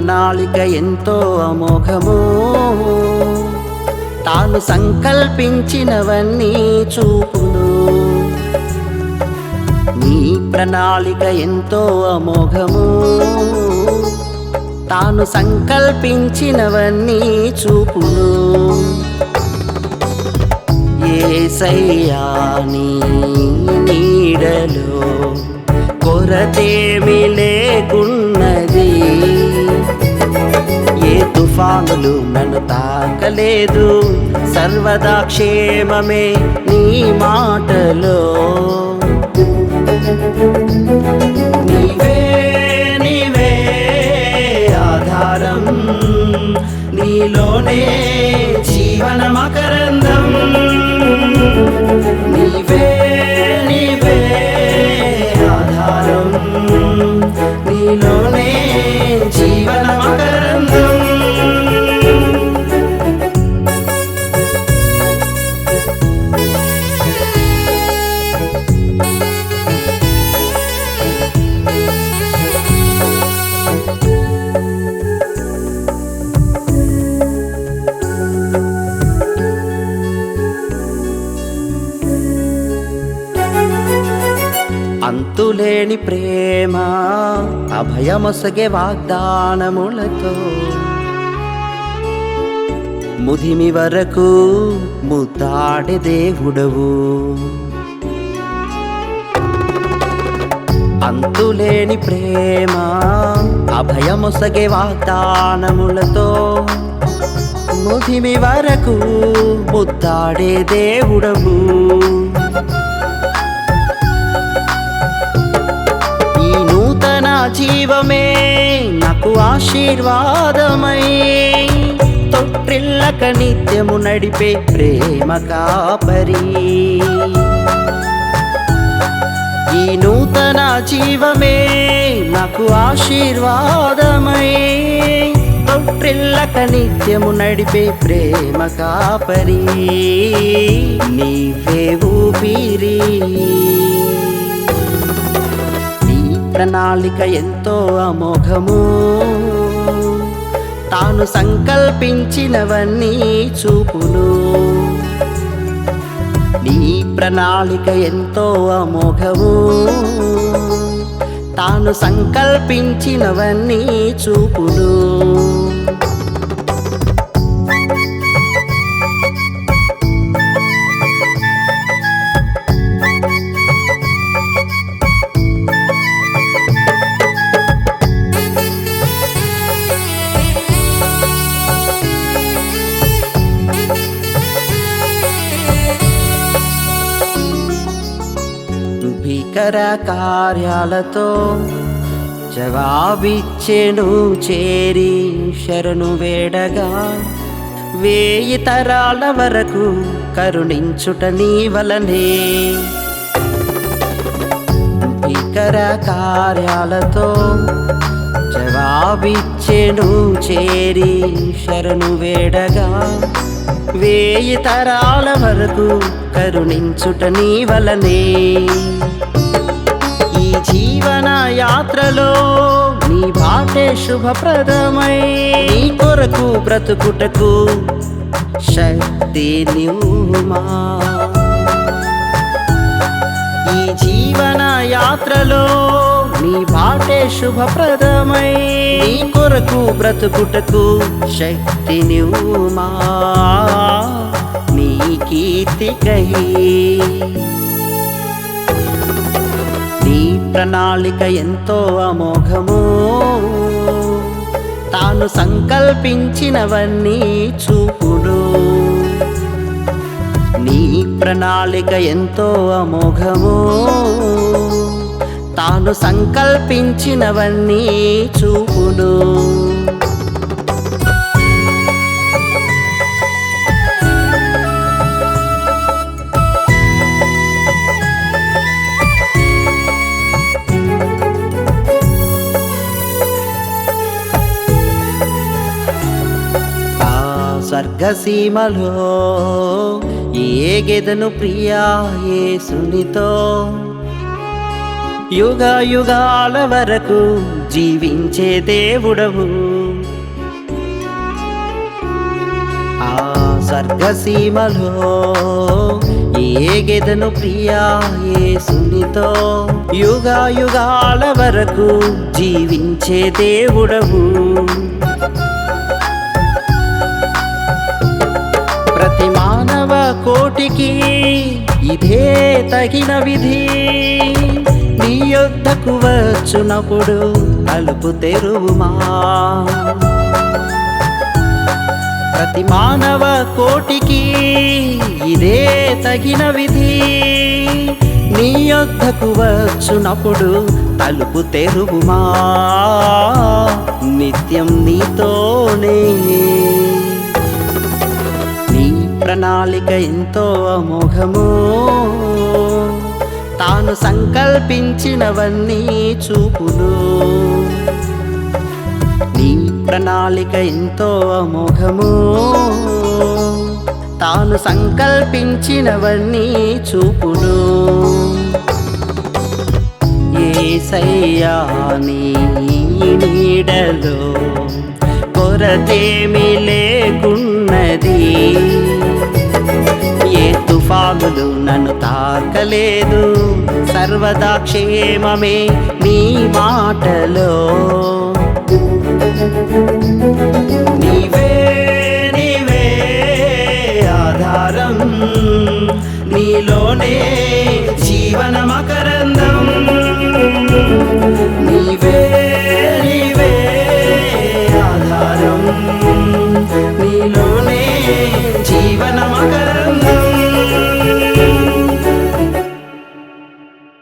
ప్రణాళిక ఎంతో అమోఘము, తాను సంకల్పించినవన్నీ చూపును. నీ ప్రణాళిక ఎంతో అమోఘము, తాను సంకల్పించినవన్నీ చూపును. యేసయ్యా నీ నీడలో కొరతేమి లేకున్నది, ఏ తుఫానులు నన్ను తాకలేదు, సర్వదా క్షేమమే నీ మాటలో. నీవే నీవే ఆధారం, నీలోనే జీవన మకరందం. నీవే నీవే ఆధారం, నీలోనే జీవన మకరందం. అంతులేని ప్రేమ అభయమొసగే వాగ్దానములతో, ముదిమి వరకు ముద్దాడే దేవుడవు. అంతులేని ప్రేమ అభయమొసగే వాగ్దానములతో, ముదిమి వరకు ముద్దాడే దేవుడవు. జీవమే నాకు ఆశీర్వాదమై, తొట్టిల్లక నిత్యము నడిపే ప్రేమ కాపరి. ఈ నూతన జీవమే నాకు ఆశీర్వాదమై, తొట్టిల్లక నిత్యము నడిపే ప్రేమ కాపరి. నీవే ఊపిరి, ప్రణాళిక ఎంతో అమోఘము, తాను సంకల్పించినవన్నీ చూపును. నీ ప్రణాళిక ఎంతో అమోఘము, తాను సంకల్పించినవన్నీ చూపును. భీకర కార్యాలతో జవాబిచ్చెను చేరి శరణు వేడగా, 1000 తరాల వరకు కరుణించుట నీ వలనే. భీకర కార్యాలతో జవాబిచ్చెను చేరి శరణు వేడగా, 1000 తరాల వరకు కరుణించుట నీ వలనే. ఈ జీవన యాత్రలో నీ బాటే శుభప్రదమై, నీ కొరకు బ్రతుకుటకు శక్తి నివ్వుమా. ఈ జీవన యాత్రలో నీ బాటే శుభప్రదమై, నీ కొరకు బ్రతుకుటకు శక్తి నివ్వుమా. నీ కీర్తికై నీ ప్రణాళిక ఎంతో అమోఘము, తాను సంకల్పించినవన్నీ చూపును. నీ ప్రణాళిక ఎంతో అమోఘము, తాను సంకల్పించినవన్నీ చూపును. స్వర్గసీమలో ఏగెదను ప్రియా యేసునితో, యుగ యుగాల వరకు జీవించే దేవుడవు. స్వర్గసీమలో ఏగెదను ప్రియా యేసునితో యుగాల వరకు జీవించే దేవుడవు. ప్రతి మానవ కోటికి ఇదే తగిన విధి, నీ యొద్దకు వచ్చునప్పుడు తలుపు తెరువుమా. ప్రతి మానవ కోటికి ఇదే తగిన విధి, నీ యొద్దకు వచ్చునప్పుడు తలుపు తెరువుమా. నిత్యం నీతోనే. నీ ప్రణాళిక ఎంతో అమోఘము, తాను సంకల్పించినవన్నీ చూపును. నీ ప్రణాళిక ఎంతో అమోఘము, తాను సంకల్పించినవన్నీ చూపును. యేసయ్యా నీ నీడలో కొరతేమీ లేకున్నది, ఏ తుఫానులు నన్ను తాకలేదు, సర్వదా క్షేమమే నీ మాటలో. నీవే నీవే ఆధారం, నీలోనే జీవన మకరం